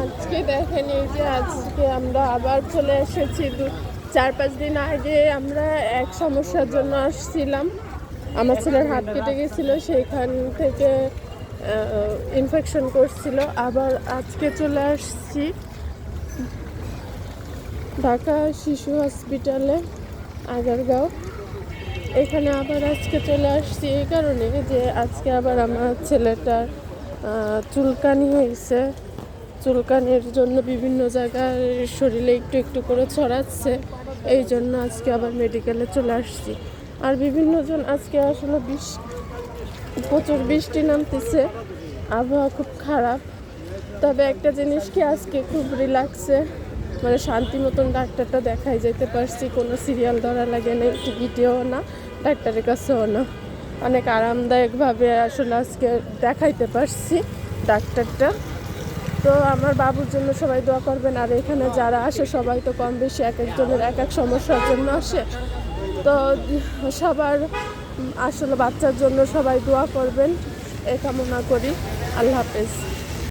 আজকে দেখেন এই যে আজকে আমরা আবার চলে এসেছি 4-5 দিন আগে আমরা এক সমস্যার জন্য আসছিলাম। আমার ছেলের হাত কেটে গেছিলো, সেইখান থেকে ইনফেকশন করছিল। আবার আজকে চলে আসছি ঢাকা শিশু হসপিটালে আগারগাঁও। এখানে আবার আজকে চলে আসছি এই কারণে যে আজকে আবার আমার ছেলেটার চুলকানি হয়েছে। চুলকানির জন্য বিভিন্ন জায়গায় শরীরে একটু একটু করে ছড়াচ্ছে, এই জন্য আজকে আবার মেডিকেলে চলে আসছি। আর বিভিন্নজন আজকে আসলে প্রচুর বৃষ্টি নামতেছে, আবহাওয়া খুব খারাপ। তবে একটা জিনিস কি, আজকে খুব রিল্যাক্সে মানে শান্তি মতন ডাক্তারটা দেখাই যেতে পারছি, কোনো সিরিয়াল ধরা লাগে না, টিকিটেও না, ডাক্তারের কাছেও না, অনেক আরামদায়কভাবে আসলে আজকে দেখাইতে পারছি ডাক্তারটা। তো আমার বাবুর জন্য সবাই দোয়া করবেন। আর এখানে যারা আসে সবাই তো কম বেশি এক একজনের এক এক সমস্যার জন্য আসে, তো সবার আসলে বাচ্চার জন্য সবাই দোয়া করবেন, এ কামনা করি। আল্লাহ হাফেজ।